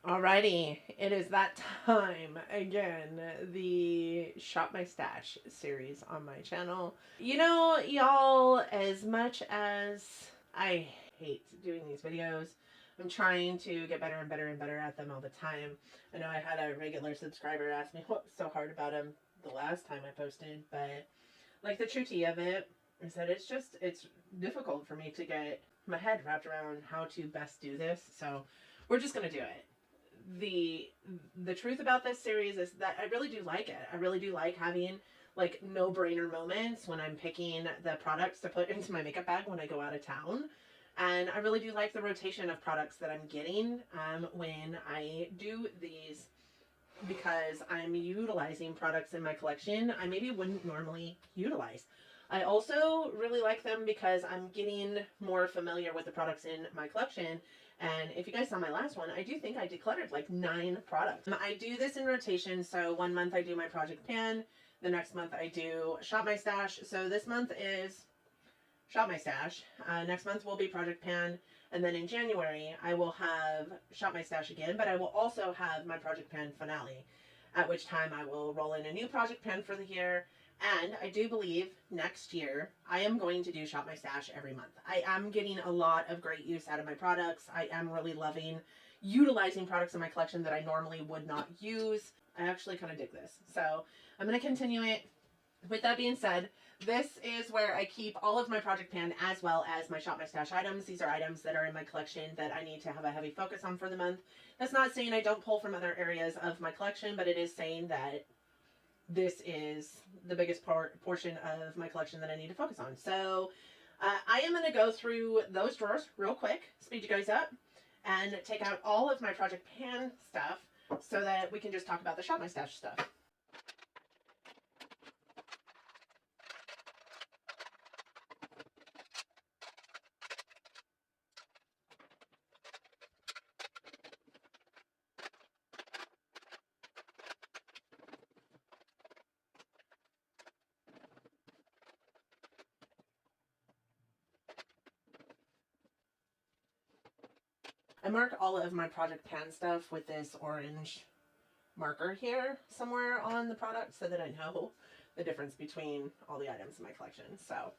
Alrighty, it is that time again. The Shop My Stash series on my channel. You know, y'all, as much as I hate doing these videos, I'm trying to get better and better and better at them all the time. I know I had a regular subscriber ask me what was so hard about them the last time I posted, but like the true tea of it is that it's difficult for me to get my head wrapped around how to best do this. So we're just gonna do it. The truth about this series is that I really do like it. I really do like having like no-brainer moments when I'm picking the products to put into my makeup bag when I go out of town. And I really do like the rotation of products that I'm getting when I do these, because I'm utilizing products in my collection I maybe wouldn't normally utilize. I also really like them because I'm getting more familiar with the products in my collection. And if you guys saw my last one, I do think I decluttered like 9 products. I do this in rotation. So one month I do my Project Pan. The next month I do Shop My Stash. So this month is Shop My Stash. Next month will be Project Pan. And then in January, I will have Shop My Stash again, but I will also have my Project Pan finale, at which time I will roll in a new Project Pan for the year. And I do believe next year I am going to do Shop My Stash every month. I am getting a lot of great use out of my products. I am really loving utilizing products in my collection that I normally would not use. I actually kind of dig this. So I'm going to continue it. With that being said, this is where I keep all of my Project Pan as well as my Shop My Stash items. These are items that are in my collection that I need to have a heavy focus on for the month. That's not saying I don't pull from other areas of my collection, but it is saying that this is the biggest portion of my collection that I need to focus on. So I am going to go through those drawers real quick, speed you guys up, and take out all of my Project Pan stuff so that we can just talk about the Shop My Stash stuff. I mark all of my Project Pan stuff with this orange marker here somewhere on the product so that I know the difference between all the items in my collection. So,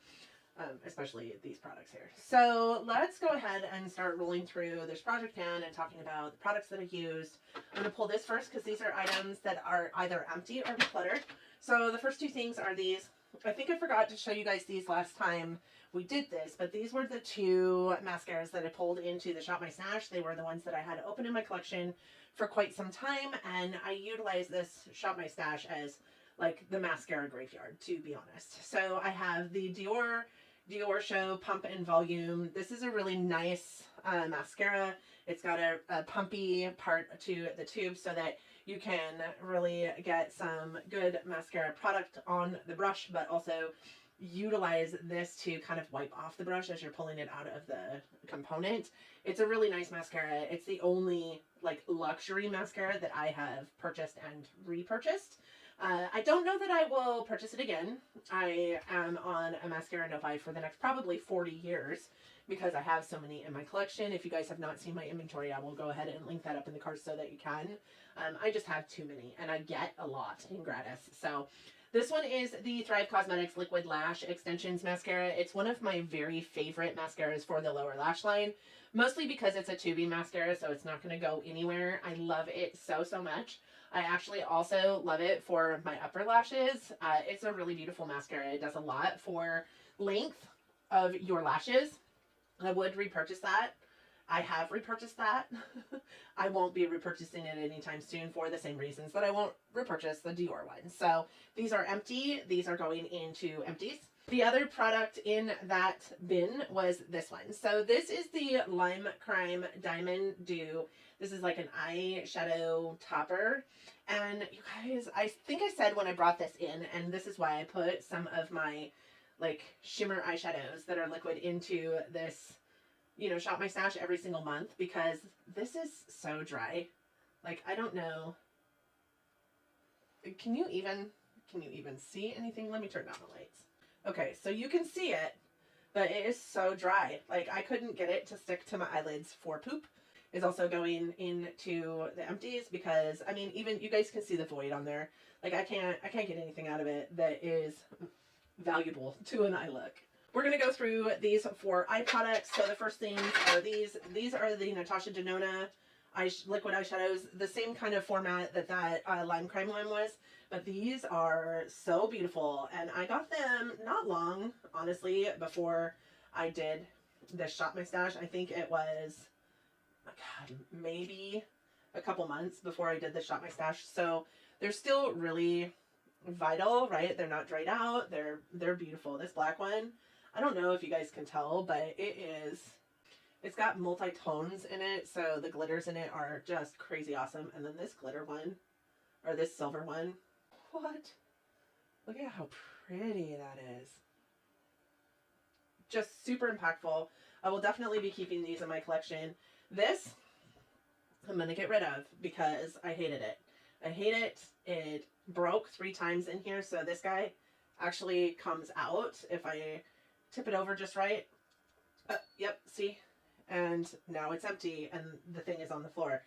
especially these products here. So let's go ahead and start rolling through this Project Pan and talking about the products that I used. I'm going to pull this first because these are items that are either empty or decluttered. So the first two things are these. I think I forgot to show you guys these last time we did this, but these were the 2 mascaras that I pulled into the Shop My Stash. They were the ones that I had open in my collection for quite some time, and I utilized this Shop My Stash as like the mascara graveyard, to be honest. So I have the Dior Show Pump and Volume. This is a really nice mascara. It's got a pumpy part to the tube so that you can really get some good mascara product on the brush, but also utilize this to kind of wipe off the brush as you're pulling it out of the component. It's a really nice mascara. It's the only like luxury mascara that I have purchased and repurchased. I don't know that I will purchase it again. I am on a mascara no-buy for the next probably 40 years because I have so many in my collection. If you guys have not seen my inventory, I will go ahead and link that up in the cards so that you can. I just have too many, and I get a lot in gratis. So this one is the Thrive Cosmetics Liquid Lash Extensions Mascara. It's one of my very favorite mascaras for the lower lash line, mostly because it's a tubing mascara, so it's not going to go anywhere. I love it so, so much. I actually also love it for my upper lashes. It's a really beautiful mascara. It does a lot for length of your lashes. I would repurchase that. I have repurchased that. I won't be repurchasing it anytime soon for the same reasons that I won't repurchase the Dior one. So these are empty. These are going into empties. The other product in that bin was this one. So this is the Lime Crime Diamond Dew. This is like an eyeshadow topper. And you guys, I think I said when I brought this in, and this is why I put some of my like shimmer eyeshadows that are liquid into this, you know, Shop My Stash every single month, because this is so dry. Like, I don't know. Can you even see anything? Let me turn down the lights. Okay, so you can see it, but it is so dry. Like, I couldn't get it to stick to my eyelids for poop. is also going into the empties because, I mean, even you guys can see the void on there. Like I can't get anything out of it that is valuable to an eye look. We're going to go through these 4 eye products. So the first things are these. These are the Natasha Denona liquid eyeshadows, the same kind of format that Lime Crime one was, but these are so beautiful, and I got them not long, honestly, before I did the Shop My Stash. I think it was, oh God, maybe a couple months before I did the Shop My Stash, so they're still really vital, right? They're not dried out. They're beautiful. This black one, I don't know if you guys can tell, but it's got multi-tones in it, so the glitters in it are just crazy awesome. And then this glitter one, or this silver one, what? Look at how pretty that is. Just super impactful. I will definitely be keeping these in my collection. This, I'm going to get rid of because I hated it. I hate it. It broke 3 times in here, so this guy actually comes out if I tip it over just right. Yep, see? And now it's empty and the thing is on the floor.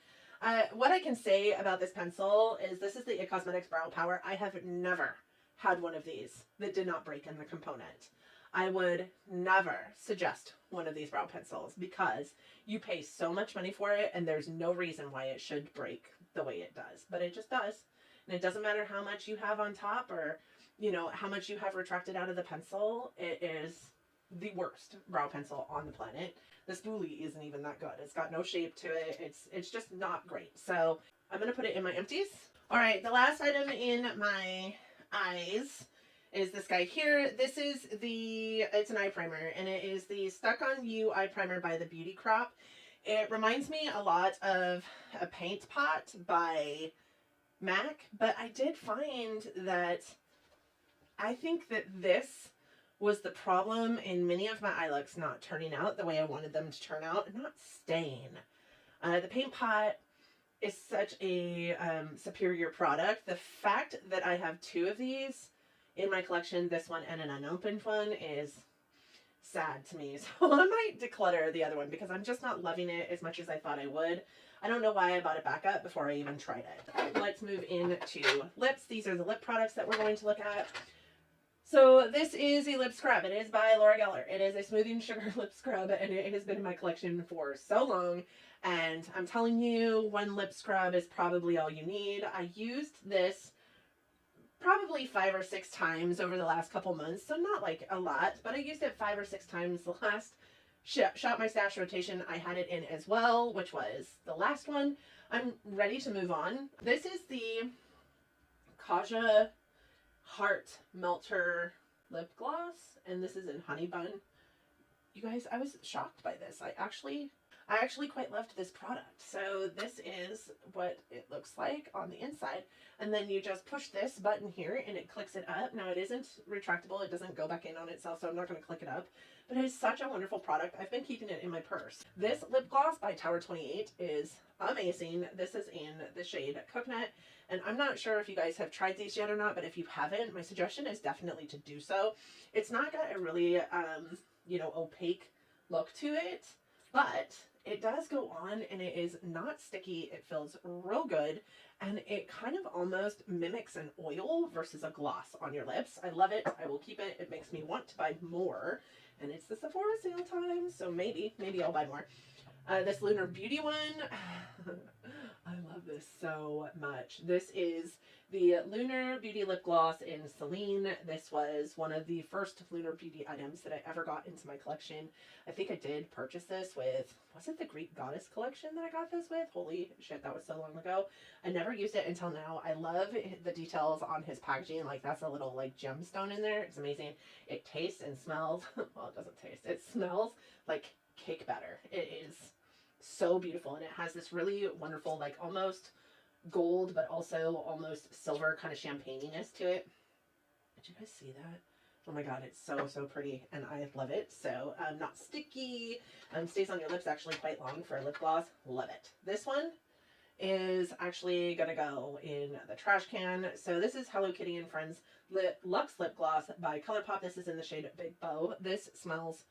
What I can say about this pencil is this is the IT Cosmetics Brow Power. I have never had one of these that did not break in the component. I would never suggest one of these brow pencils because you pay so much money for it and there's no reason why it should break the way it does. But it just does. And it doesn't matter how much you have on top or, you know, how much you have retracted out of the pencil. It is the worst brow pencil on the planet. The spoolie isn't even that good. It's got no shape to it. It's just not great. So I'm going to put it in my empties. All right, the last item in my eyes is this guy here. This is it's an eye primer, and it is the Stuck On You eye primer by the Beauty Crop. It reminds me a lot of a paint pot by MAC, but I did find that I think that this was the problem in many of my eye looks not turning out the way I wanted them to turn out and not staying. The paint pot is such a superior product. The fact that I have 2 of these in my collection, this one and an unopened one, is sad to me. So I might declutter the other one because I'm just not loving it as much as I thought I would. I don't know why I bought it back up before I even tried it. Let's move into lips. These are the lip products that we're going to look at. So this is a lip scrub. It is by Laura Geller. It is a smoothing sugar lip scrub, and it has been in my collection for so long. And I'm telling you, one lip scrub is probably all you need. I used this probably 5 or 6 times over the last couple months, so not like a lot, but I used it 5 or 6 times the last Shop My Stash rotation. I had it in as well, which was the last one. I'm ready to move on. This is the Kaja Heart Melter lip gloss, and this is in Honey Bun. You guys, I was shocked by this. I actually quite loved this product. So this is what it looks like on the inside, and then you just push this button here and it clicks it up. Now it isn't retractable, it doesn't go back in on itself, so I'm not going to click it up, but it is such a wonderful product. I've been keeping it in my purse. This lip gloss by Tower 28 is amazing. This is in the shade Coconut. And I'm not sure if you guys have tried these yet or not, but if you haven't, my suggestion is definitely to do so. It's not got a really, you know, opaque look to it, but it does go on and it is not sticky. It feels real good, and it kind of almost mimics an oil versus a gloss on your lips. I love it. I will keep it. It makes me want to buy more, and it's the Sephora sale time, so maybe I'll buy more. This Lunar Beauty one, I love this so much. This is the Lunar Beauty Lip Gloss in Celine. This was one of the first Lunar Beauty items that I ever got into my collection. I think I did purchase this with, was it the Greek Goddess collection that I got this with? Holy shit, that was so long ago. I never used it until now. I love the details on his packaging. Like, that's a little like gemstone in there. It's amazing. It tastes and smells, well, it doesn't taste. It smells like cake batter. It is so beautiful, and it has this really wonderful, like almost gold but also almost silver kind of champagne-iness to it. Did you guys see that? Oh my god, it's so pretty, and I love it. So not sticky, stays on your lips actually quite long for a lip gloss. Love it. This one is actually gonna go in the trash can. So this is Hello Kitty and Friends Luxe Lip Gloss by Colourpop. This is in the shade Big Bow. This smells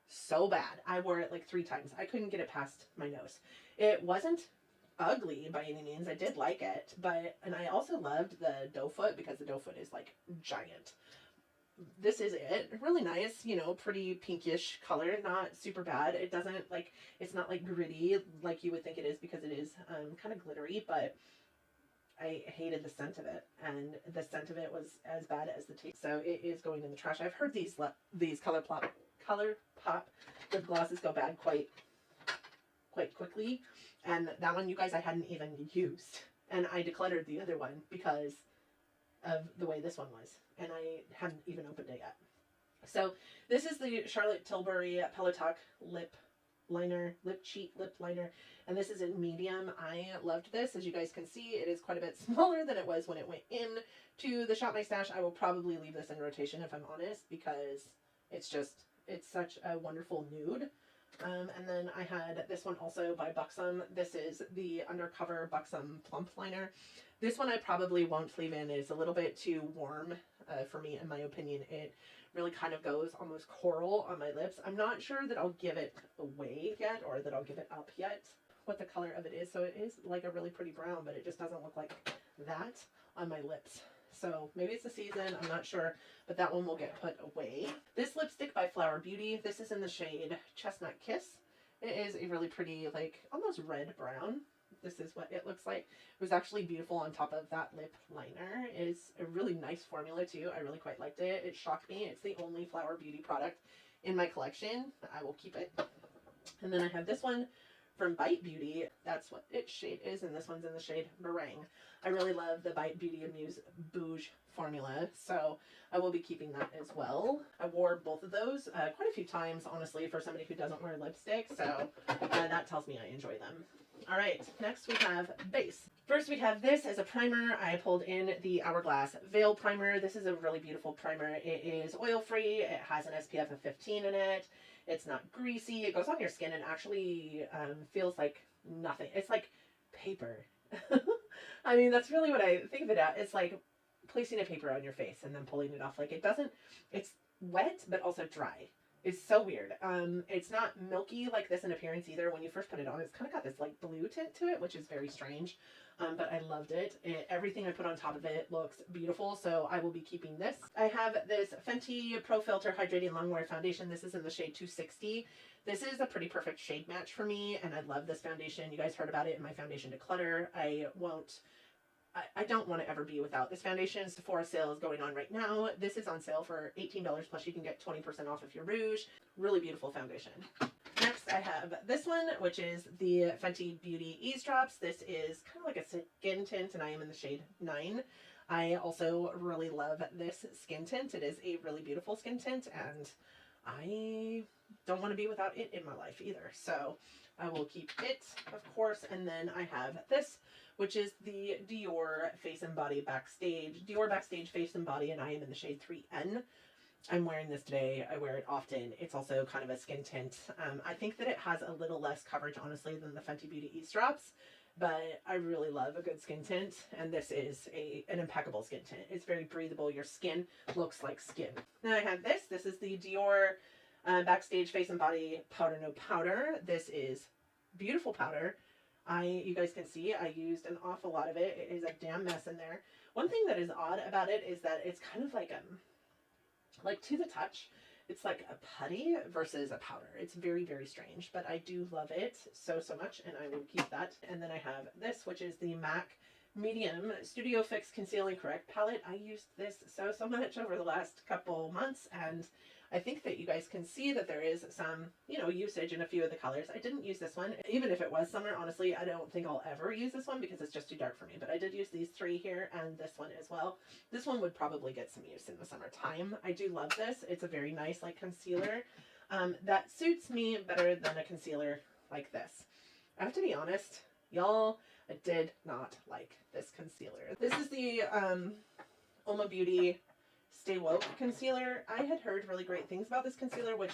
so bad. I wore it like 3 times. I couldn't get it past my nose. It wasn't ugly by any means. I did like it, and I also loved the doe foot because the doe foot is like giant. This is it. Really nice, you know, pretty pinkish color, not super bad. It doesn't like, it's not like gritty like you would think it is because it is kind of glittery, but I hated the scent of it, and the scent of it was as bad as the taste. So it is going in the trash. I've heard these Colourpop lip glosses go bad quite quickly, and that one, you guys, I hadn't even used, and I decluttered the other one because of the way this one was, and I hadn't even opened it yet. So this is the Charlotte Tilbury Pillow Talk lip cheat lip liner, and this is in medium. I loved this. As you guys can see, it is quite a bit smaller than it was when it went in to the Shop My Stash. I will probably leave this in rotation if I'm honest, because it's such a wonderful nude. And then I had this one also by Buxom. This is the Undercover Buxom Plump Liner. This one I probably won't leave in. It's a little bit too warm for me, in my opinion. It really kind of goes almost coral on my lips. I'm not sure that I'll give it away yet, or that I'll give it up yet, what the color of it is. So it is like a really pretty brown, but it just doesn't look like that on my lips. So maybe it's the season, I'm not sure, but that one will get put away. This lipstick by Flower Beauty, this is in the shade Chestnut Kiss. It is a really pretty, like, almost red brown. This is what it looks like. It was actually beautiful on top of that lip liner. It's a really nice formula too. I really quite liked it. It shocked me. It's the only Flower Beauty product in my collection. I will keep it. And then I have this one from Bite Beauty. That's what its shade is, and this one's in the shade Meringue. I really love the Bite Beauty Amuse Bouge formula, so I will be keeping that as well. I wore both of those quite a few times, honestly, for somebody who doesn't wear lipstick, so that tells me I enjoy them. All right, next we have base. First we have this as a primer. I pulled in the Hourglass Veil Primer. This is a really beautiful primer. It is oil-free. It has an SPF of 15 in it. It's not greasy. It goes on your skin and actually feels like nothing. It's like paper. I mean, that's really what I think of it as. It's like placing a paper on your face and then pulling it off. Like, it doesn't, it's wet, but also dry. It's so weird. It's not milky like this in appearance either. When you first put it on, it's kind of got this like blue tint to it, which is very strange. But I loved it. Everything I put on top of it looks beautiful, so I will be keeping this. I have this Fenty Pro Filter Hydrating Longwear Foundation. This is in the shade 260. This is a pretty perfect shade match for me, and I love this foundation. You guys heard about it in my foundation declutter. I don't want to ever be without this foundation. Sephora sale is going on right now. This is on sale for $18, plus you can get 20% off of your rouge. Really beautiful foundation. Next, I have this one, which is the Fenty Beauty Eavesdrops. This is kind of like a skin tint, and I am in the shade 9. I also really love this skin tint. It is a really beautiful skin tint, and I don't want to be without it in my life either. So I will keep it, of course. And then I have this, which is the Dior Face and Body Backstage. Dior Backstage Face and Body, and I am in the shade 3N. I'm wearing this today. I wear it often. It's also kind of a skin tint. I think that it has a little less coverage, honestly, than the Fenty Beauty Eavesdrops, but I really love a good skin tint, and this is an impeccable skin tint. It's very breathable. Your skin looks like skin. Then I have this. This is the Dior Backstage Face and Body Powder No Powder. This is beautiful powder. You guys can see I used an awful lot of it. It is a damn mess in there. One thing that is odd about it is that it's kind of like to the touch, it's like a putty versus a powder. It's very, very strange, but I do love it so much, and I will keep that. And then I have this, which is the MAC Medium Studio Fix Concealing Correct palette. I used this so much over the last couple months, and I think that you guys can see that there is some, usage in a few of the colors. I didn't use this one. Even if it was summer, honestly, I don't think I'll ever use this one because it's just too dark for me. But I did use these 3 here and this one as well. This one would probably get some use in the summertime. I do love this. It's a very nice, concealer that suits me better than a concealer like this. I have to be honest, y'all, I did not like this concealer. This is the Oma Beauty Stay Woke concealer. I had heard really great things about this concealer, which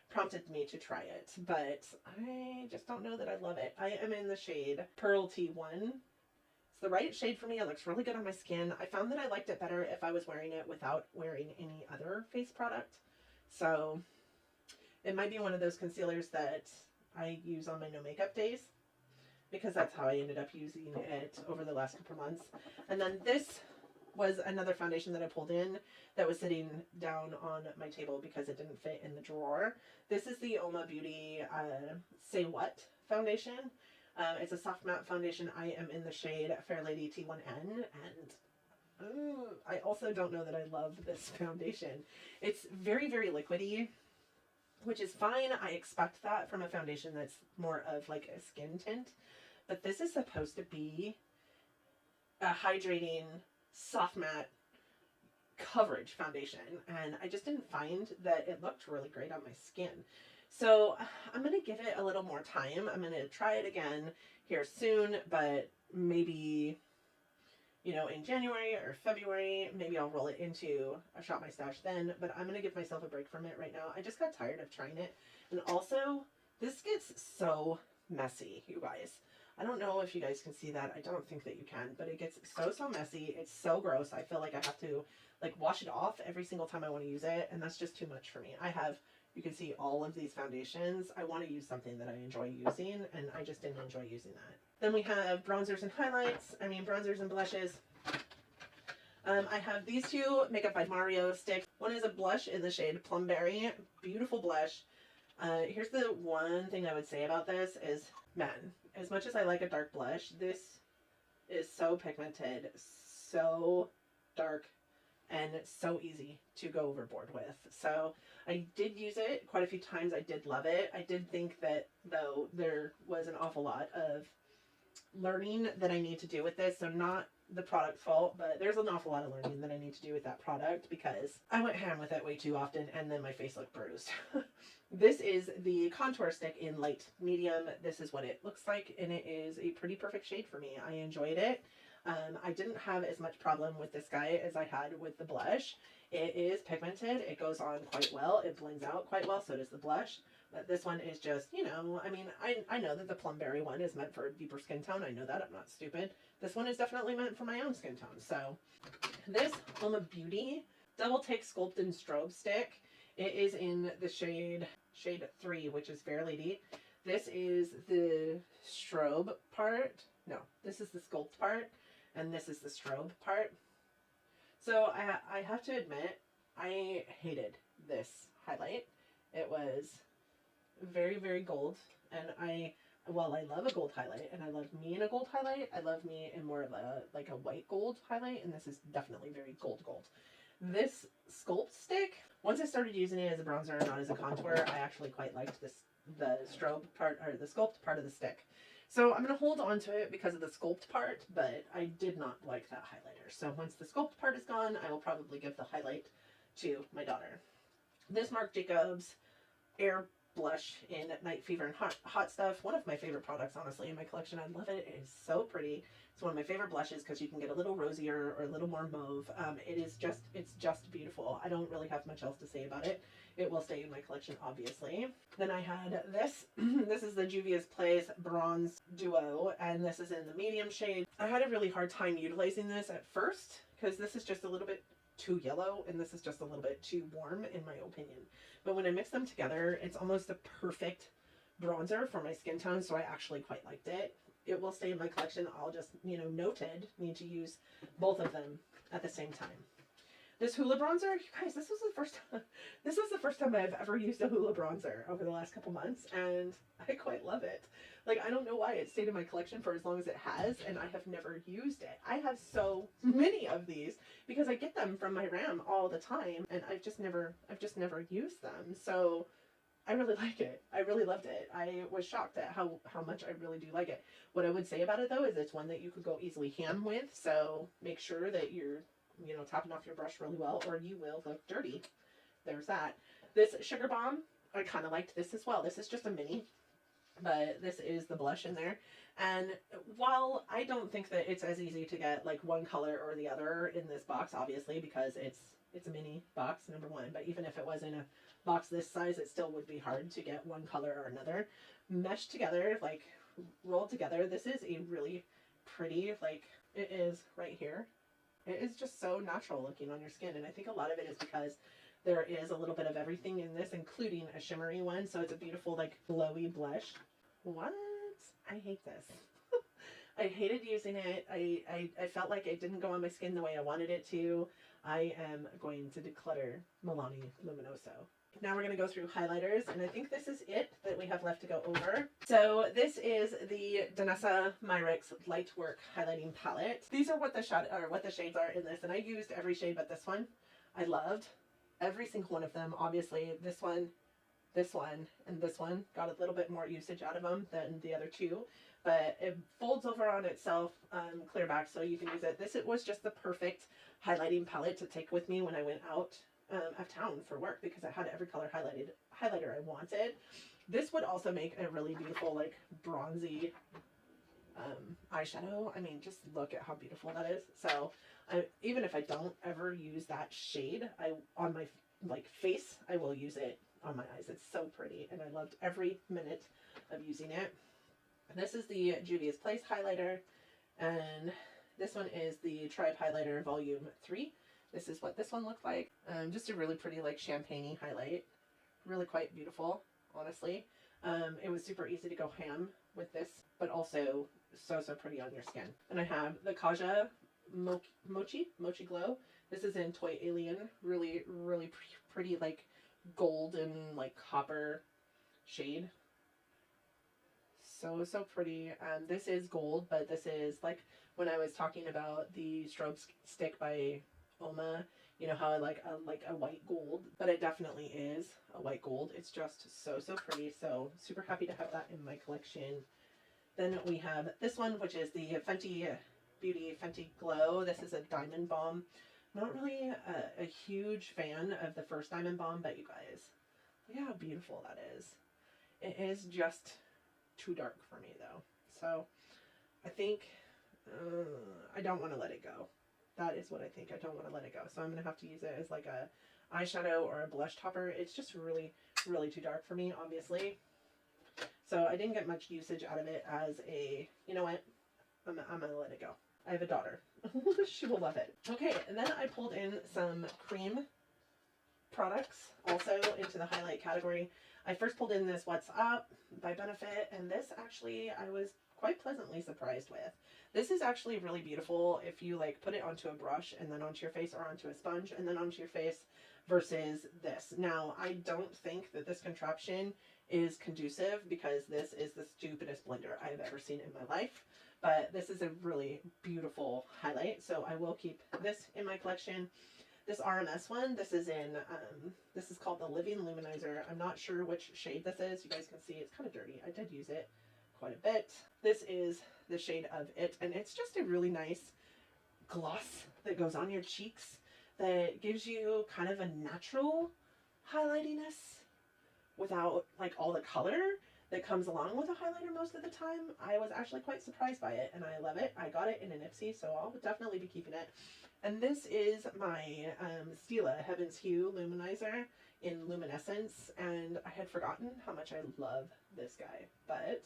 prompted me to try it, but I just don't know that I love it. I am in the shade Pearl T1. It's the right shade for me. It looks really good on my skin. I found that I liked it better if I was wearing it without wearing any other face product. So It might be one of those concealers that I use on my no makeup days, because that's how I ended up using it over the last couple months. And then this was another foundation that I pulled in that was sitting down on my table because it didn't fit in the drawer. This is the Oma Beauty Say What foundation. It's a soft matte foundation. I am in the shade Fair Lady T1N, and I also don't know that I love this foundation. It's very, very liquidy, which is fine. I expect that from a foundation that's more of like a skin tint, but this is supposed to be a hydrating, soft matte coverage foundation, and I just didn't find that it looked really great on my skin. So I'm going to give it a little more time. I'm going to try it again here soon, but maybe, you know, in January or February, maybe I'll roll it into a Shop My Stash then, but I'm going to give myself a break from it right now. I just got tired of trying it. And also, this gets so messy, you guys. I don't know if you guys can see that. I don't think that you can, but it gets so messy. It's so gross. I feel like I have to like wash it off every single time I want to use it, and that's just too much for me. I have, you can see all of these foundations. I want to use something that I enjoy using, and I just didn't enjoy using that. Then we have bronzers and highlights. I mean, bronzers and blushes. I have these two Makeup by Mario sticks. One is a blush in the shade Plumberry. Beautiful blush. Here's the one thing I would say about this is, man, as much as I like a dark blush, this is so pigmented, so dark, and so easy to go overboard with. So I did use it quite a few times. I did love it. I did think that, though, there was an awful lot of learning that I need to do with this. So not the product's fault, but there's an awful lot of learning that I need to do with that product because I went ham with it way too often and then my face looked bruised. This is the contour stick in light medium. This is what it looks like, and it is a pretty perfect shade for me. I enjoyed it. I didn't have as much problem with this guy as I had with the blush. It is pigmented. It goes on quite well. It blends out quite well. So does the blush. But this one is just, you know, I mean, I know that the Plumberry one is meant for a deeper skin tone. I know that. I'm not stupid. This one is definitely meant for my own skin tone. So this Oma Beauty Double Take Sculpt and Strobe Stick. It is in the shade 3, which is Fair Lady. This is the strobe part. No, this is the sculpt part, and this is the strobe part. So I have to admit, I hated this highlight. It was very, very gold, and while I love a gold highlight, and I love me in a gold highlight, I love me in more of a, like a white gold highlight, and this is definitely very gold. This Sculpt Stick, once I started using it as a bronzer, not as a contour, I actually quite liked the strobe part, or the sculpt part of the stick. So I'm going to hold on to it because of the sculpt part, but I did not like that highlighter. So once the sculpt part is gone, I will probably give the highlight to my daughter. This Marc Jacobs Air Blush in Night Fever and Hot Stuff. One of my favorite products, honestly, in my collection. I love it. It is so pretty. It's one of my favorite blushes because you can get a little rosier or a little more mauve. It's just beautiful. I don't really have much else to say about it. It will stay in my collection, obviously. Then I had this. This is the Juvia's Place Bronze Duo, and this is in the medium shade. I had a really hard time utilizing this at first because this is just a little bit too yellow, and this is just a little bit too warm, in my opinion. But when I mix them together, it's almost a perfect bronzer for my skin tone, so I actually quite liked it. It will stay in my collection. I'll just, you know, noted, need to use both of them at the same time. This Hula Bronzer, you guys, this was the first time I've ever used a Hula Bronzer over the last couple months, and I quite love it. Like, I don't know why it stayed in my collection for as long as it has, and I have never used it. I have so many of these because I get them from my RAM all the time, and I've just never used them. So I really like it. I really loved it. I was shocked at how much I really do like it. What I would say about it, though, is it's one that you could go easily ham with, so make sure that you're, you know, topping off your brush really well, or you will look dirty. There's that. This Sugar Bomb, I kind of liked this as well. This is just a mini, but this is the blush in there. And while I don't think that it's as easy to get like one color or the other in this box, obviously, because it's a mini box, number one, but even if it was in a box this size, it still would be hard to get one color or another meshed together, like rolled together. This is a really pretty, like, it is right here. It is just so natural looking on your skin, and I think a lot of it is because There is a little bit of everything in this, including a shimmery one. So it's a beautiful, like, glowy blush. What? I hate this. I hated using it. I felt like it didn't go on my skin the way I wanted it to. I am going to declutter Milani Luminoso. Now we're going to go through highlighters, and I think this is it that we have left to go over. So this is the Vanessa Myrick's Light Work Highlighting Palette. These are what the shades are in this, and I used every shade but this one. I loved every single one of them. Obviously, this one, and this one got a little bit more usage out of them than the other two, but it folds over on itself, clear back, so you can use it. It was just the perfect highlighting palette to take with me when I went out of town for work, because I had every color highlighter I wanted. This would also make a really beautiful, like, bronzy eyeshadow. I mean, just look at how beautiful that is. So even if I don't ever use that shade, on my like face, I will use it on my eyes. It's so pretty, and I loved every minute of using it. This is the Juvia's Place highlighter, and this one is the Tribe Highlighter Volume 3. This is what this one looked like. Just a really pretty, like, champagne-y highlight. Really quite beautiful, honestly. It was super easy to go ham with this, but also so pretty on your skin. And I have the Kaja Mochi Glow. This is in Toy Alien. Really pretty, like, gold and, like, copper shade. So pretty. This is gold, but this is, like, when I was talking about the Strobe Stick by Oma, you know how I like a white gold, but it definitely is a white gold. It's just so pretty. So super happy to have that in my collection. Then we have this one, which is the Fenty Beauty Fenty Glow. This is a Diamond Balm. Not really a huge fan of the first Diamond Balm, but you guys, look at how beautiful that is. It is just too dark for me though. So I think I don't want to let it go. That is what I think. I don't want to let it go. So I'm going to have to use it as like a eyeshadow or a blush topper. It's just really too dark for me, obviously. So I didn't get much usage out of it as a, you know what, I'm going to let it go. I have a daughter. She will love it. Okay, and then I pulled in some cream products also into the highlight category. I first pulled in this What's Up by Benefit, and this actually I was quite pleasantly surprised with. This is actually really beautiful if you like put it onto a brush and then onto your face, or onto a sponge and then onto your face, versus this. Now, I don't think that this contraption is conducive, because this is the stupidest blender I have ever seen in my life, but this is a really beautiful highlight, so I will keep this in my collection. This RMS one, this is in, this is called the Living Luminizer. I'm not sure which shade this is. You guys can see it's kind of dirty. I did use it quite a bit. This is the shade of It, and it's just a really nice gloss that goes on your cheeks that gives you kind of a natural highlightiness without like all the color that comes along with a highlighter most of the time. I was actually quite surprised by it, and I love it. I got it in an IPSY, so I'll definitely be keeping it. And this is my Stila Heaven's Hue Luminizer in Luminescence, and I had forgotten how much I love this guy, but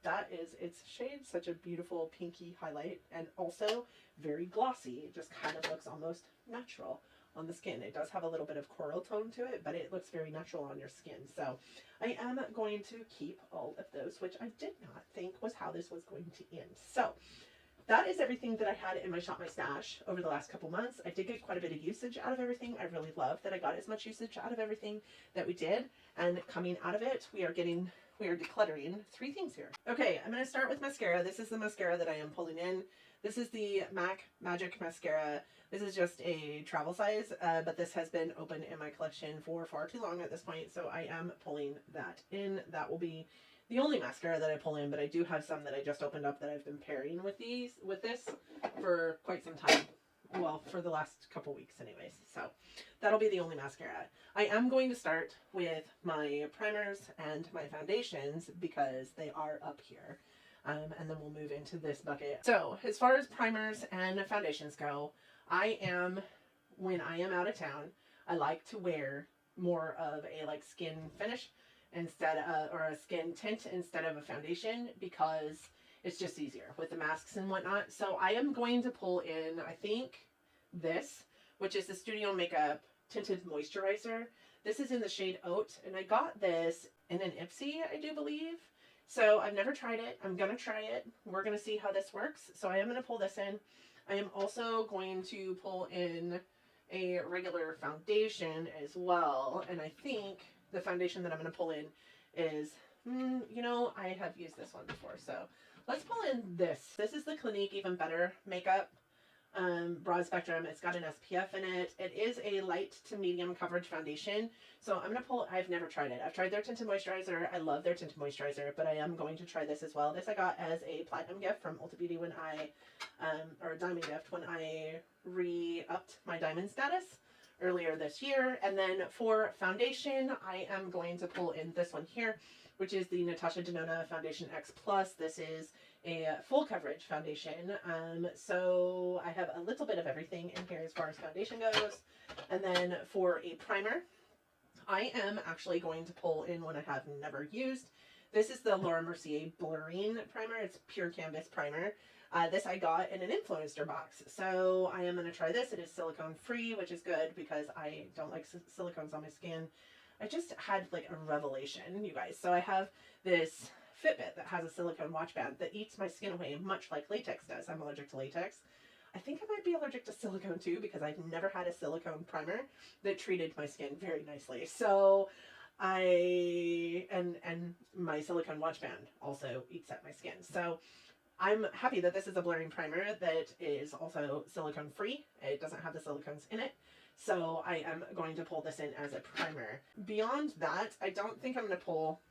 that is its shade. Such a beautiful pinky highlight, and also very glossy. It just kind of looks almost natural on the skin. It does have a little bit of coral tone to it, but it looks very natural on your skin. So I am going to keep all of those, which I did not think was how this was going to end. So that is everything that I had in my Shop My Stash over the last couple months. I did get quite a bit of usage out of everything. I really love that I got as much usage out of everything that we did. And coming out of it, we are decluttering 3 things here. Okay, I'm going to start with mascara. This is the mascara that I am pulling in. This is the MAC Magic Mascara. This is just a travel size, but this has been open in my collection for far too long at this point, so I am pulling that in. That will be the only mascara that I pull in, but I do have some that I just opened up that I've been pairing with this for quite some time. Well, for the last couple weeks anyways. So that'll be the only mascara. I am going to start with my primers and my foundations because they are up here. And then we'll move into this bucket. So as far as primers and foundations go, when I am out of town, I like to wear more of a like skin finish or a skin tint instead of a foundation, because it's just easier with the masks and whatnot. So I am going to pull in, I think, this, which is the Studio Makeup tinted moisturizer. This is in the shade Oat, and I got this in an IPSY, I do believe. So I've never tried it. I'm going to try it. We're going to see how this works. So I am going to pull this in. I am also going to pull in a regular foundation as well. And I think the foundation that I'm going to pull in is, you know, I have used this one before. So let's pull in this. This is the Clinique Even Better Makeup broad spectrum. It's got an SPF in it. It is a light to medium coverage foundation. So I'm going to pull, I've never tried it. I've tried their tinted moisturizer. I love their tinted moisturizer, but I am going to try this as well. This I got as a platinum gift from Ulta Beauty when I, or a diamond gift when I re-upped my diamond status earlier this year. And then for foundation, I am going to pull in this one here, which is the Natasha Denona Foundation X Plus. This is a full coverage foundation. So I have a little bit of everything in here as far as foundation goes. And then for a primer, I am actually going to pull in one I have never used. This is the Laura Mercier Blurring Primer. It's pure canvas primer. This I got in an influencer box. So I am going to try this. It is silicone free, which is good because I don't like silicones on my skin. I just had like a revelation, you guys. So I have this Fitbit that has a silicone watch band that eats my skin away much like latex does. I'm allergic to latex. I think I might be allergic to silicone too because I've never had a silicone primer that treated my skin very nicely. So and my silicone watch band also eats at my skin. So I'm happy that this is a blurring primer that is also silicone free. It doesn't have the silicones in it. So I am going to pull this in as a primer. Beyond that, I don't think I'm going to pull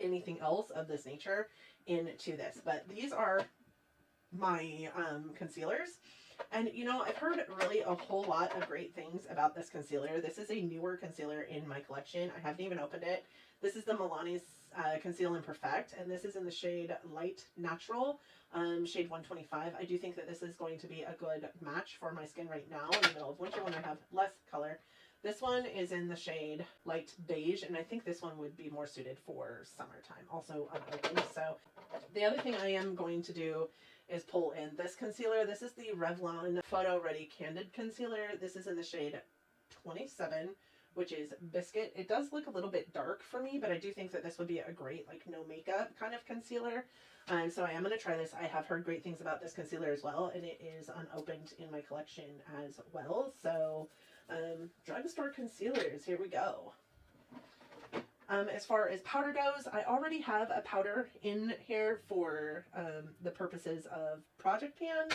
anything else of this nature into this, but these are my concealers. And you know, I've heard really a whole lot of great things about this concealer. This is a newer concealer in my collection. I haven't even opened it. This is the Milani's Conceal and Perfect, and this is in the shade Light Natural, shade 125. I do think that this is going to be a good match for my skin right now in the middle of winter when I have less color. This one is in the shade Light Beige, and I think this one would be more suited for summertime, also unopened. So the other thing I am going to do is pull in this concealer. This is the Revlon Photo Ready Candid Concealer. This is in the shade 27, which is Biscuit. It does look a little bit dark for me, but I do think that this would be a great like no makeup kind of concealer. So I am going to try this. I have heard great things about this concealer as well, and it is unopened in my collection as well. So Drugstore Concealers, here we go. As far as powder goes, I already have a powder in here for the purposes of project pan.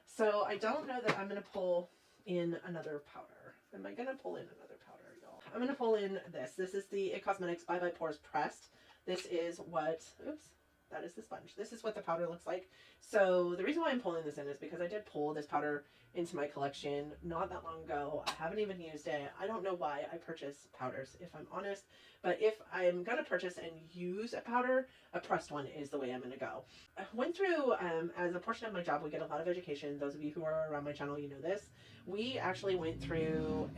So I don't know that I'm going to pull in another powder. Am I going to pull in another powder, y'all? I'm going to pull in this. This is the IT Cosmetics Bye Bye Pores Pressed. This is what, oops, that is the sponge. This is what the powder looks like. So the reason why I'm pulling this in is because I did pull this powder into my collection not that long ago. I haven't even used it. I don't know why I purchase powders, if I'm honest. But if I'm going to purchase and use a powder, a pressed one is the way I'm going to go. I went through, as a portion of my job, we get a lot of education. Those of you who are around my channel, you know this. We actually went through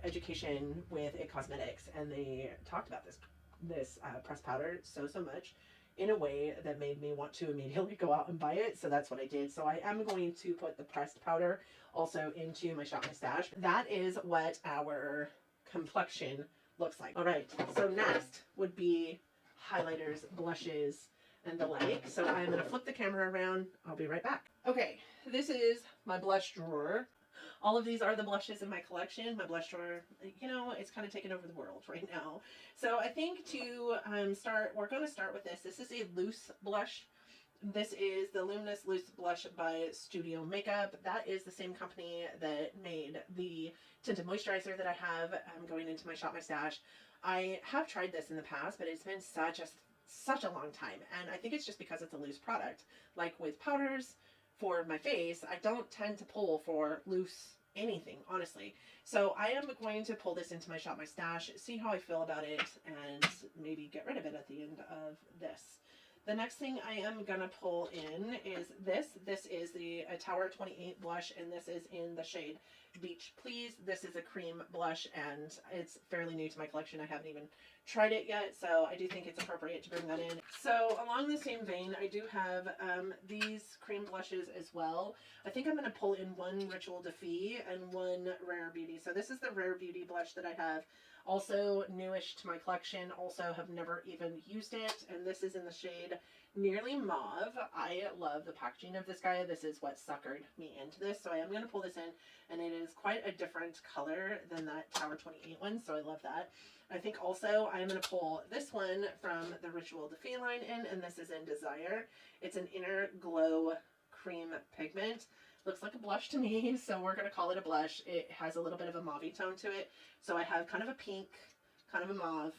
education with IT Cosmetics, and they talked about this pressed powder so much in a way that made me want to immediately go out and buy it. So that's what I did. So I am going to put the pressed powder also into my Shop My Stash. That is what our complexion looks like. All right, so next would be highlighters, blushes, and the like. So I'm going to flip the camera around. I'll be right back. Okay, this is my blush drawer. All of these are the blushes in my collection. My blush drawer, you know, it's kind of taken over the world right now. So I think to start, we're going to start with this. This is a loose blush. This is the Luminous Loose Blush by Studio Makeup. That is the same company that made the tinted moisturizer that I have going into my Shop My Stash. I have tried this in the past, but it's been such a long time. And I think it's just because it's a loose product. Like with powders for my face, I don't tend to pull for loose anything, honestly. So I am going to pull this into my Shop My Stash, see how I feel about it, and maybe get rid of it at the end of this. The next thing I am going to pull in is this. This is the Tower 28 blush, and this is in the shade Beach Please. This is a cream blush, and it's fairly new to my collection. I haven't even tried it yet, so I do think it's appropriate to bring that in. So along the same vein, I do have these cream blushes as well. I think I'm going to pull in one Ritual Defy and one Rare Beauty. So this is the Rare Beauty blush that I have. Also newish to my collection, also have never even used it, and this is in the shade Nearly Mauve. I love the packaging of this guy. This is what suckered me into this, so I am going to pull this in, and it is quite a different color than that Tower 28 one, so I love that. I think also I'm going to pull this one from the Ritual Defy line in, and this is in Desire. It's an Inner Glow Cream Pigment. Looks like a blush to me, so we're going to call it a blush. It has a little bit of a mauve tone to it. So I have kind of a pink, kind of a mauve,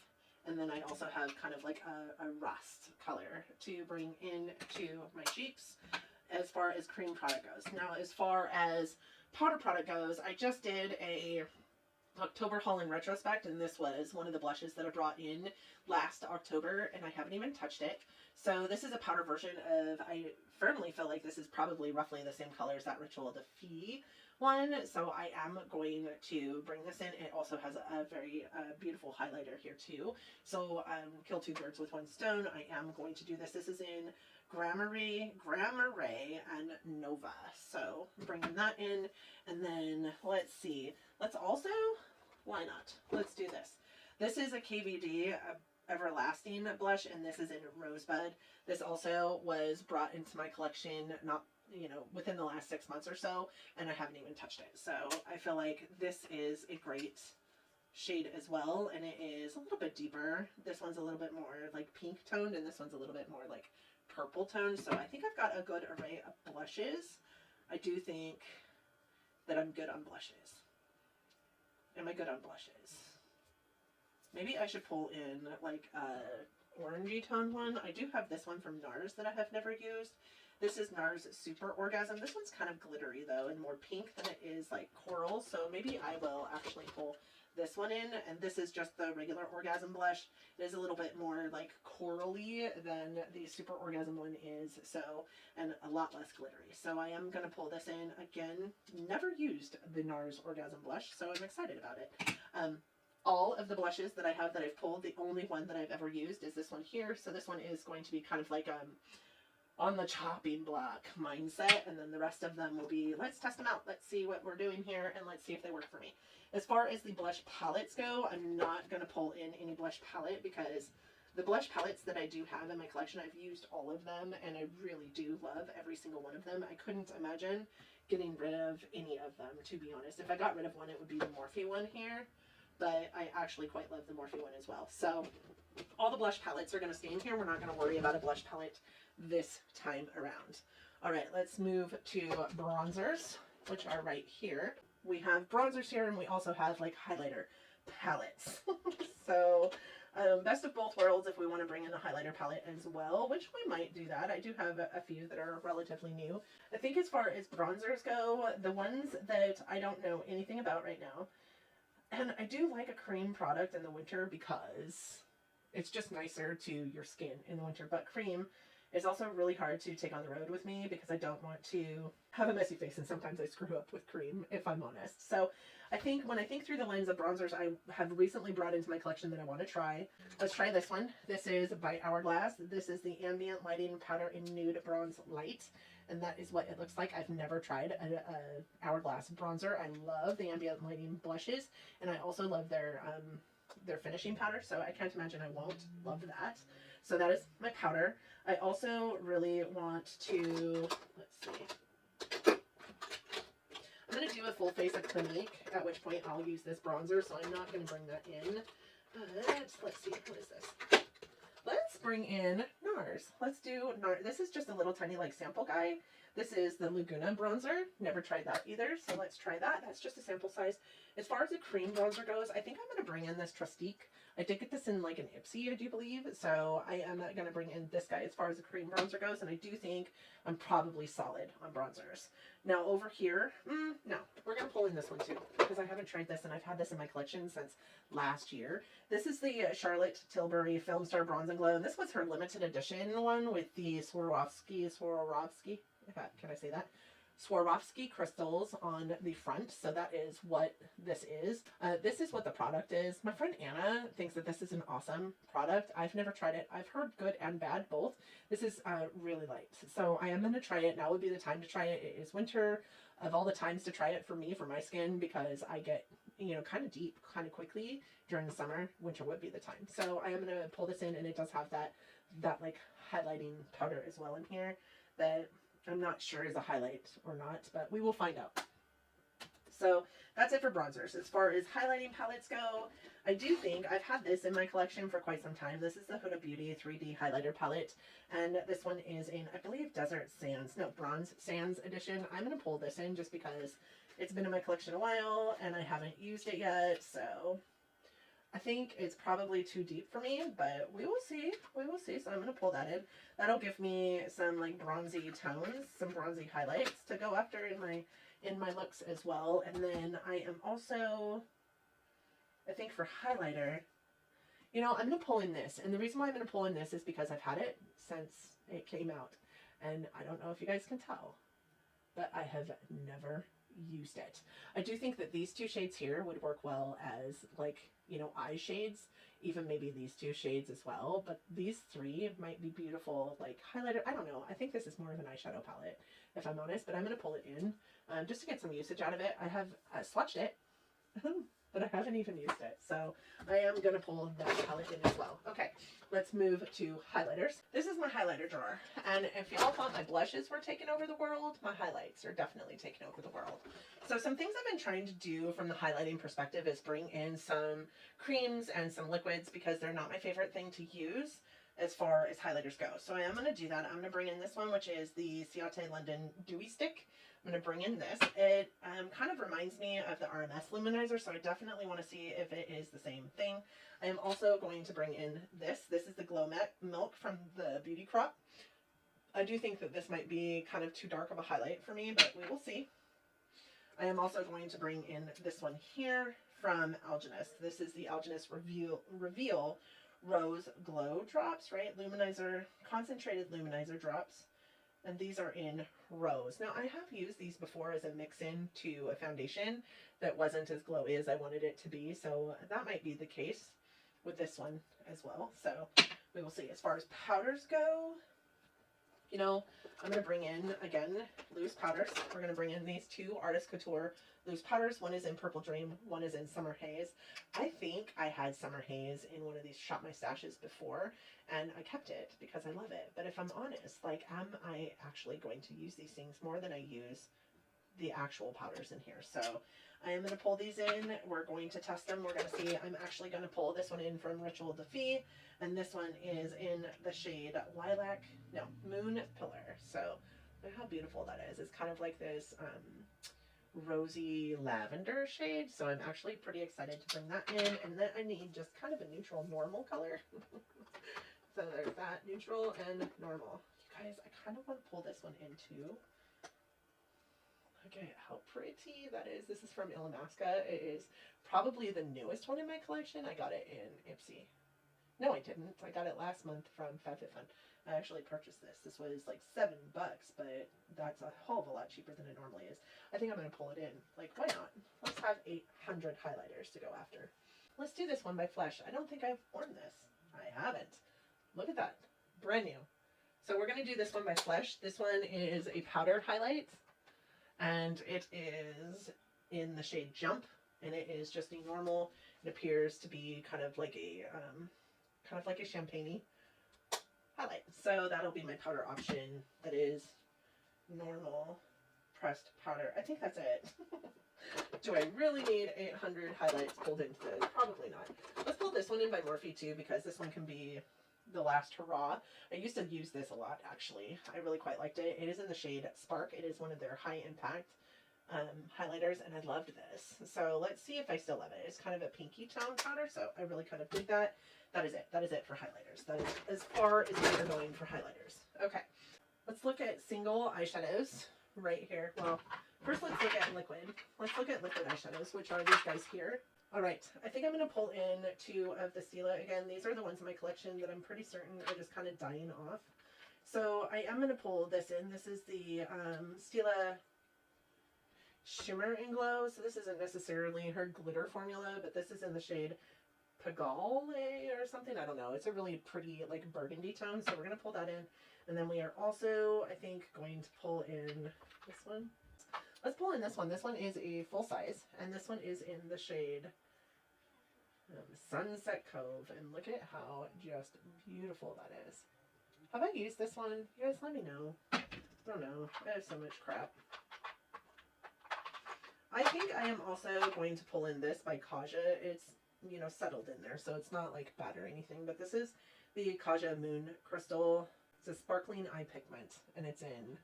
and then I also have kind of like a rust color to bring into my cheeks as far as cream product goes. Now, as far as powder product goes, I just did a October haul in retrospect, and this was one of the blushes that I brought in last October, and I haven't even touched it. So this is a powder version of, I firmly feel like this is probably roughly the same color as that Ritual Defy one, so I am going to bring this in. It also has a very beautiful highlighter here too, so kill two birds with one stone. I am going to do this. This is in Gramarye, and Nova, so bringing that in. And then let's see, let's also, why not, let's do this. This is a Kvd Everlasting Blush, and this is in Rosebud. This also was brought into my collection not, you know, within the last 6 months or so, and I haven't even touched it. So I feel like this is a great shade as well, and it is a little bit deeper. This one's a little bit more like pink toned, and this one's a little bit more like purple toned. So I think I've got a good array of blushes. I do think that I'm good on blushes. Am I good on blushes? Maybe I should pull in like a orangey tone one. I do have this one from NARS that I have never used. This is NARS Super Orgasm. This one's kind of glittery though, and more pink than it is like coral. So maybe I will actually pull this one in. And this is just the regular Orgasm blush. It is a little bit more like corally than the Super Orgasm one is. So, and a lot less glittery. So I am going to pull this in. Again, never used the NARS Orgasm blush, so I'm excited about it. All of the blushes that I have that I've pulled, the only one that I've ever used is this one here. So this one is going to be kind of like on the chopping block mindset, and then the rest of them will be, let's test them out, let's see what we're doing here, and let's see if they work for me. As far as the blush palettes go, I'm not going to pull in any blush palette because the blush palettes that I do have in my collection, I've used all of them, and I really do love every single one of them. I couldn't imagine getting rid of any of them, to be honest. If I got rid of one, it would be the Morphe one here, but I actually quite love the Morphe one as well. So all the blush palettes are going to stay in here. We're not going to worry about a blush palette this time around. All right, let's move to bronzers, which are right here. We have bronzers here, and we also have like highlighter palettes. So best of both worlds if we want to bring in a highlighter palette as well, which we might do that. I do have a few that are relatively new. I think as far as bronzers go, the ones that I don't know anything about right now, and I do like a cream product in the winter because it's just nicer to your skin in the winter, but cream is also really hard to take on the road with me because I don't want to have a messy face, and sometimes I screw up with cream, if I'm honest. So I think when I think through the lens of bronzers I have recently brought into my collection that I want to try, let's try this one. This is by Hourglass. This is the Ambient Lighting Powder in Nude Bronze Light, and that is what it looks like. I've never tried a Hourglass bronzer. I love the Ambient Lighting blushes, and I also love their finishing powder, so I can't imagine I won't love that. So that is my powder. I also really want to, let's see, I'm going to do a full face of Clinique, at which point I'll use this bronzer, so I'm not going to bring that in. But let's see, what is this? Let's bring in NARS. Let's do NARS. This is just a little tiny like sample guide. This is the Laguna Bronzer. Never tried that either, so let's try that. That's just a sample size. As far as the cream bronzer goes, I think I'm going to bring in this Trustique. I did get this in like an IPSY, I do believe, so I am not going to bring in this guy as far as the cream bronzer goes, and I do think I'm probably solid on bronzers. Now over here, no, we're going to pull in this one too, because I haven't tried this, and I've had this in my collection since last year. This is the Charlotte Tilbury Film Star Bronze and Glow, and this was her limited edition one with the Swarovski, can I say that? Swarovski crystals on the front. So that is what this is. This is what the product is. My friend Anna thinks that this is an awesome product. I've never tried it. I've heard good and bad both. This is really light. So I am going to try it. Now would be the time to try it. It is winter. Of all the times to try it for me, for my skin, because I get, you know, kind of deep kind of quickly during the summer. Winter would be the time. So I am going to pull this in, and it does have that like highlighting powder as well in here that I'm not sure is a highlight or not, but we will find out. So that's it for bronzers. As far as highlighting palettes go, I do think I've had this in my collection for quite some time. This is the Huda Beauty 3D highlighter palette, and this one is in, I believe, Desert Sands, no, Bronze Sands edition. I'm going to pull this in just because it's been in my collection a while and I haven't used it yet, so I think it's probably too deep for me, but we will see. We will see. So I'm going to pull that in. That'll give me some like bronzy tones, some bronzy highlights to go after in my looks as well. And then I am also, I think for highlighter, you know, I'm going to pull in this. And the reason why I'm going to pull in this is because I've had it since it came out. And I don't know if you guys can tell, but I have never used it. I do think that these two shades here would work well as like, you know, eye shades, even maybe these two shades as well, but these three might be beautiful like highlighter. I don't know. I think this is more of an eyeshadow palette, if I'm honest, but I'm going to pull it in just to get some usage out of it. I have swatched it, but I haven't even used it, so I am going to pull that palette in as well. Okay, let's move to highlighters. This is my highlighter drawer, and if y'all thought my blushes were taking over the world, my highlights are definitely taking over the world. So some things I've been trying to do from the highlighting perspective is bring in some creams and some liquids, because they're not my favorite thing to use as far as highlighters go. So I am going to do that. I'm going to bring in this one, which is the Ciate London Dewy Stick. I'm going to bring in this. It kind of reminds me of the RMS Luminizer, so I definitely want to see if it is the same thing. I am also going to bring in this. This is the Glow Milk from the Beauty Crop. I do think that this might be kind of too dark of a highlight for me, but we will see. I am also going to bring in this one here from Algenist. This is the Algenist Reveal Rose Glow Drops, right? Luminizer, concentrated luminizer drops. And these are in Rose. Now, I have used these before as a mix-in to a foundation that wasn't as glowy as I wanted it to be. So that might be the case with this one as well. So we will see. As far as powders go, you know, I'm going to bring in, again, loose powders. We're going to bring in these two Artist Couture loose powders. One is in Purple Dream, one is in Summer Haze. I think I had Summer Haze in one of these Shop My Stashes before, and I kept it because I love it. But if I'm honest, like, am I actually going to use these things more than I use the actual powders in here? So I am going to pull these in. We're going to test them. We're going to see. I'm actually going to pull this one in from Ritual de Fille, and this one is in the shade Moon Pillar. So look how beautiful that is. It's kind of like this rosy lavender shade, so I'm actually pretty excited to bring that in. And then I need just kind of a neutral normal color. So there's that, neutral and normal. You guys, I kind of want to pull this one in too. Look at how pretty that is. This is from Illamasqua. It is probably the newest one in my collection. I got it in IPSY. No, I didn't. I got it last month from FabFitFun. I actually purchased this. This was like $7, but that's a whole of a lot cheaper than it normally is. I think I'm going to pull it in. Like, why not? Let's have 800 highlighters to go after. Let's do this one by Flesh. I don't think I've worn this. I haven't. Look at that. Brand new. So we're going to do this one by Flesh. This one is a powdered highlight, and it is in the shade Jump, and it is just a normal. It appears to be kind of like a champagne-y highlight. So that'll be my powder option. That is normal pressed powder. I think that's it. Do I really need 800 highlights pulled into this? Probably not. Let's pull this one in by Morphe too, because this one can be the last hurrah. I used to use this a lot, actually. I really quite liked it. It is in the shade Spark. It is one of their high impact highlighters, and I loved this. So let's see if I still love it. It's kind of a pinky tone powder, so I really kind of dig that. That is it. That is it for highlighters. That is as far as we are going for highlighters. Okay, let's look at single eyeshadows right here. Well, first let's look at liquid. Let's look at liquid eyeshadows, which are these guys here. All right, I think I'm going to pull in two of the Stila. Again, these are the ones in my collection that I'm pretty certain are just kind of dying off. So I am going to pull this in. This is the Stila Shimmer and Glow. So this isn't necessarily her glitter formula, but this is in the shade Pagale or something. I don't know. It's a really pretty like burgundy tone. So we're going to pull that in. And then we are also, I think, going to pull in this one. Let's pull in this one. This one is a full size. And this one is in the shade Sunset Cove. And look at how just beautiful that is. Have I used this one? You guys let me know. I don't know. I have so much crap. I think I am also going to pull in this by Kaja. It's, you know, settled in there, so it's not like bad or anything. But this is the Kaja Moon Crystal. It's a sparkling eye pigment, and it's in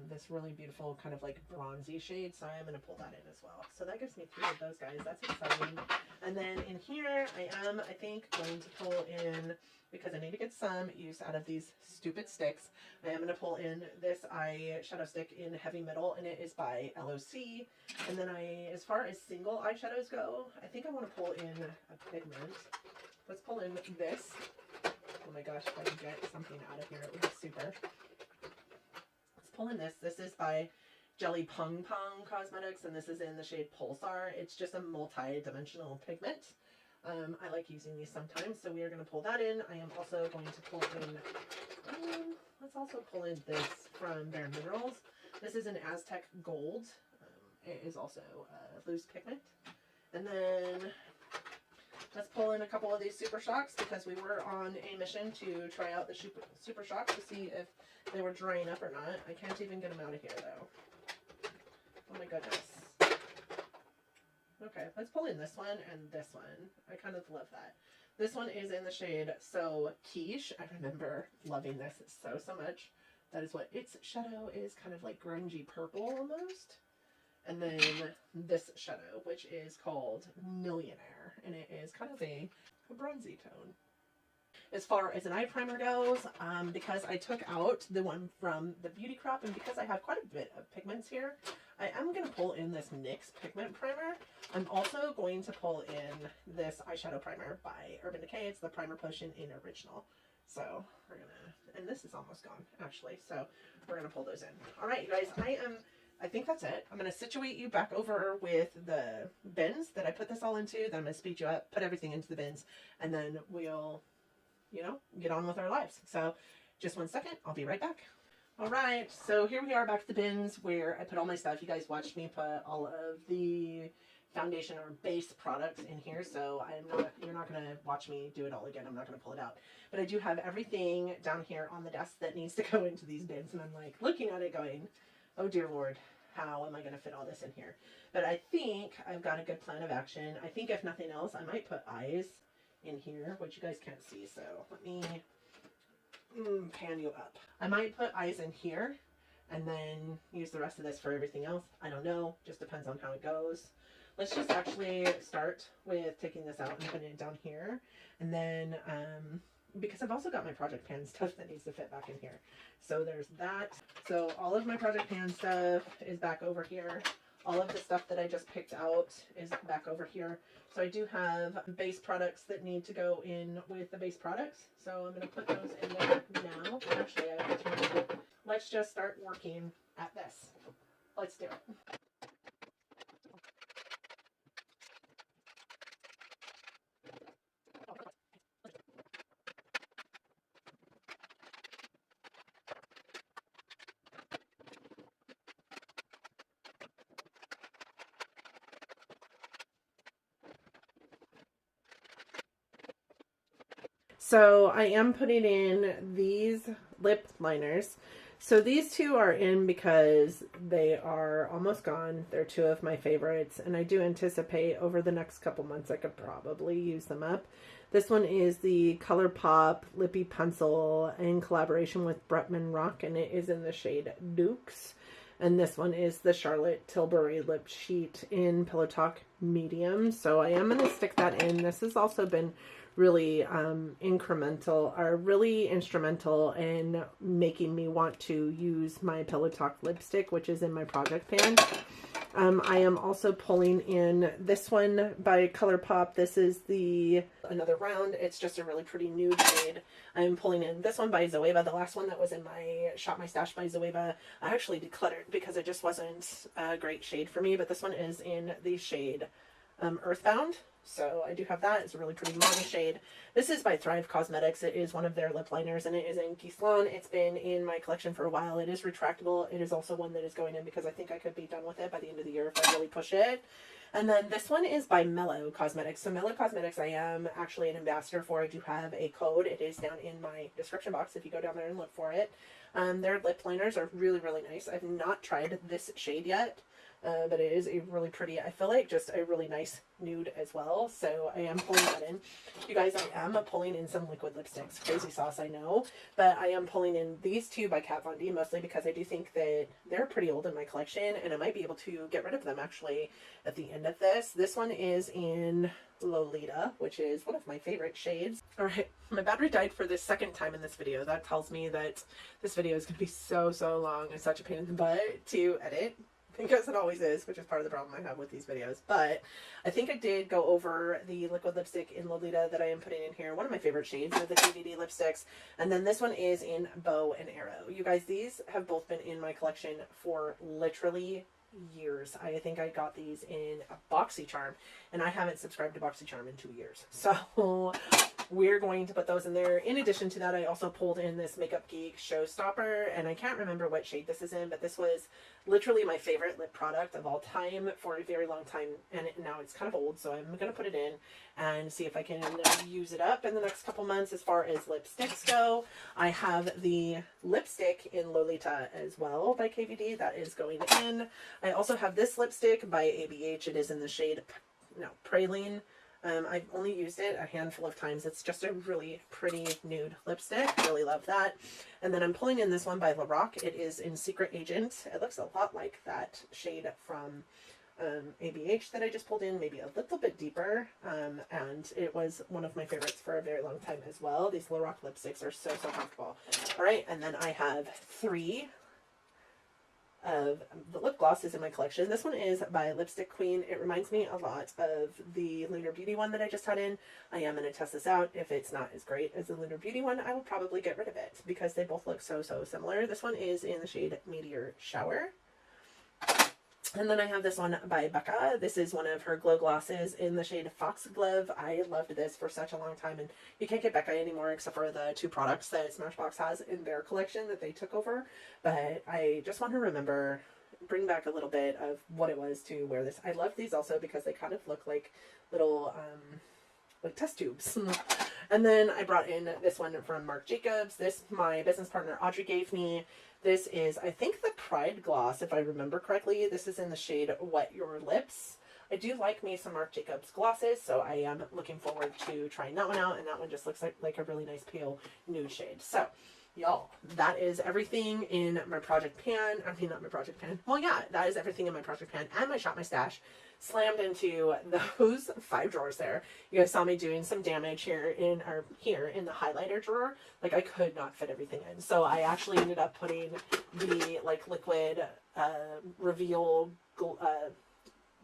this really beautiful kind of like bronzy shade. So I'm going to pull that in as well. So that gives me 3 of those guys. That's exciting. And then in here, I think, going to pull in, because I need to get some use out of these stupid sticks, I am going to pull in this eyeshadow stick in Heavy Metal, and it is by LOC. And then as far as single eyeshadows go, I think I want to pull in a pigment. Let's pull in this. Oh my gosh, if I could get something out of here, it would be super. Let's pull in this. This is by Jelly Pong Pong Cosmetics, and this is in the shade Pulsar. It's just a multi-dimensional pigment. I like using these sometimes, so we are going to pull that in. I am also going to pull in, let's also pull in this from Bare Minerals. This is an Aztec Gold. It is also a loose pigment. And then let's pull in a couple of these Super Shocks, because we were on a mission to try out the Super Shocks to see if they were drying up or not. I can't even get them out of here, though. Oh my goodness. Okay, let's pull in this one and this one. I kind of love that. This one is in the shade So Quiche. I remember loving this so much. That is what its shadow is, kind of like grungy purple almost. And then this shadow, which is called Millionaire, and it is kind of a bronzy tone. As far as an eye primer goes, because I took out the one from the Beauty Crop, and because I have quite a bit of pigments here, I am going to pull in this NYX pigment primer. I'm also going to pull in this eyeshadow primer by Urban Decay. It's the Primer Potion in Original. So we're going to, and this is almost gone actually, so we're going to pull those in. All right, you guys, I think that's it. I'm going to situate you back over with the bins that I put this all into. Then I'm going to speed you up, put everything into the bins, and then we'll, you know, get on with our lives. So just 1 second. I'll be right back. All right. So here we are back to the bins where I put all my stuff. You guys watched me put all of the foundation or base products in here. So you're not going to watch me do it all again. I'm not going to pull it out. But I do have everything down here on the desk that needs to go into these bins. And I'm like looking at it going, oh dear Lord, how am I going to fit all this in here? But I think I've got a good plan of action. I think if nothing else, I might put eyes in here, which you guys can't see. So let me pan you up. I might put eyes in here and then use the rest of this for everything else. I don't know. Just depends on how it goes. Let's just actually start with taking this out and putting it down here. And then, because I've also got my Project Pan stuff that needs to fit back in here. So there's that. So all of my Project Pan stuff is back over here. All of the stuff that I just picked out is back over here. So I do have base products that need to go in with the base products. So I'm going to put those in there now. Actually, I have to turn it. Let's just start working at this. Let's do it. So I am putting in these lip liners. So these two are in because they are almost gone. They're 2 of my favorites, and I do anticipate over the next couple months I could probably use them up. This one is the Colourpop Lippy Pencil in collaboration with Bretman Rock, and it is in the shade Dukes. And this one is the Charlotte Tilbury Lip Sheet in Pillow Talk Medium. So I am going to stick that in. This has also been really really instrumental in making me want to use my Pillow Talk lipstick, which is in my Project Pan. I am also pulling in this one by Colourpop. This is another round. It's just a really pretty nude shade. I'm pulling in this one by Zoeva. The last one that was in my Shop My Stash by Zoeva, I actually decluttered because it just wasn't a great shade for me. But this one is in the shade Earthbound. So I do have that. It's a really pretty mauve shade. This is by Thrive Cosmetics. It is one of their lip liners, and it is in Gislon. It's been in my collection for a while. It is retractable. It is also one that is going in because I think I could be done with it by the end of the year if I really push it. And then this one is by Mellow Cosmetics. So Mellow Cosmetics I am actually an ambassador for. I do have a code. It is down in my description box if you go down there and look for it. Their lip liners are really, really nice. I've not tried this shade yet. But it is a really pretty, I feel like just a really nice nude as well. So I am pulling that in. You guys, I am pulling in some liquid lipsticks. Crazy sauce, I know. But I am pulling in these two by Kat Von D, mostly because I do think that they're pretty old in my collection. And I might be able to get rid of them actually at the end of this. This one is in Lolita, which is one of my favorite shades. Alright, my battery died for the second time in this video. That tells me that this video is going to be so long and such a pain in the butt to edit. Because it always is, which is part of the problem I have with these videos. But I think I did go over the liquid lipstick in Lolita that I am putting in here. One of my favorite shades of the Kvd lipsticks. And then this one is in Bow and Arrow. You guys, these have both been in my collection for literally years. I think I got these in a BoxyCharm, and I haven't subscribed to BoxyCharm in 2 years. So we're going to put those in there. In addition to that, I also pulled in this Makeup Geek Showstopper, and I can't remember what shade this is in, but this was literally my favorite lip product of all time for a very long time, and now it's kind of old, so I'm going to put it in and see if I can use it up in the next couple months. As far as lipsticks go, I have the lipstick in Lolita as well by KVD. That is going in. I also have this lipstick by ABH. It is in the shade, Praline. I've only used it a handful of times. It's just a really pretty nude lipstick. Really love that. And then I'm pulling in this one by Lorac. It is in Secret Agent. It looks a lot like that shade from ABH that I just pulled in, maybe a little bit deeper. And it was one of my favorites for a very long time as well. These Lorac lipsticks are so comfortable. All right, and then I have 3 of the lip glosses in my collection. This one is by Lipstick Queen. It reminds me a lot of the Lunar Beauty one that I just had in. I am going to test this out. If it's not as great as the Lunar Beauty one, I will probably get rid of it because they both look so similar. This one is in the shade Meteor Shower. And then I have this one by Becca. This is one of her glow glosses in the shade Foxglove. I loved this for such a long time, and you can't get Becca anymore except for the 2 products that Smashbox has in their collection that they took over. But I just want to bring back a little bit of what it was to wear this. I love these also because they kind of look like little like test tubes. And then I brought in this one from Marc Jacobs. This my business partner Audrey gave me. This is, I think, the Pride Gloss, if I remember correctly. This is in the shade Wet Your Lips. I do like me some Marc Jacobs glosses, so I am looking forward to trying that one out, and that one just looks like a really nice pale nude shade. So, y'all, that is everything in my project pan. I mean, not my project pan. Well, yeah, that is everything in my project pan and my Shop My Stash. Slammed into those 5 drawers there. You guys saw me doing some damage here in the highlighter drawer. Like, I could not fit everything in. So I actually ended up putting the liquid reveal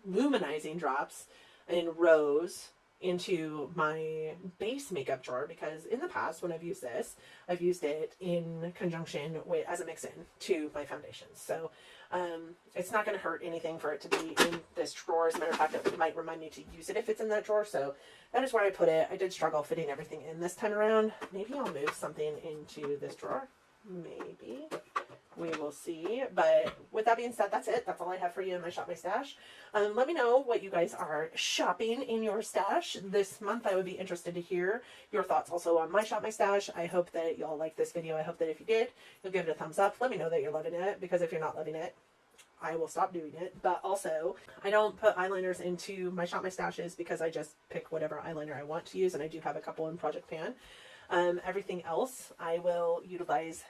luminizing drops in rows into my base makeup drawer, because in the past when I've used this, I've used it in conjunction with as a mix-in to my foundations. So it's not going to hurt anything for it to be in this drawer. As a matter of fact, it might remind me to use it if it's in that drawer. So that is where I put it. I did struggle fitting everything in this time around. Maybe I'll move something into this drawer. Maybe. We will see. But with that being said, that's it. That's all I have for you in my Shop My Stash. Let me know what you guys are shopping in your stash this month. I would be interested to hear your thoughts also on my Shop My Stash. I hope that y'all like this video. I hope that if you did, you'll give it a thumbs up. Let me know that you're loving it, because if you're not loving it, I will stop doing it. But also, I don't put eyeliners into my Shop My Stashes because I just pick whatever eyeliner I want to use, and I do have a couple in Project Pan. Everything else I will utilize,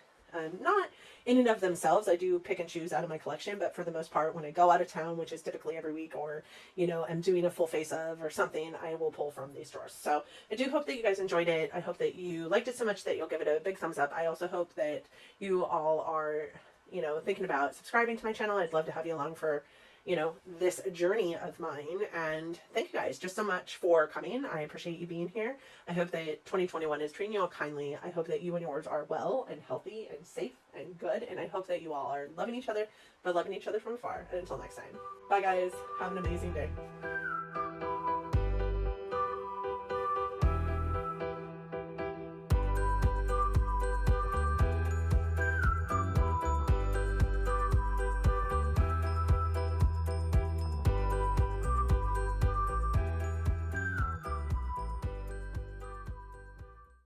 not in and of themselves. I do pick and choose out of my collection, but for the most part, when I go out of town, which is typically every week, or, you know, I'm doing a full face of or something, I will pull from these drawers. So I do hope that you guys enjoyed it. I hope that you liked it so much that you'll give it a big thumbs up. I also hope that you all are, you know, thinking about subscribing to my channel. I'd love to have you along for, you know, this journey of mine. And thank you guys just so much for coming. I appreciate you being here. I hope that 2021 is treating you all kindly. I hope that you and yours are well and healthy and safe and good. And I hope that you all are loving each other, but loving each other from afar. And until next time. Bye guys. Have an amazing day.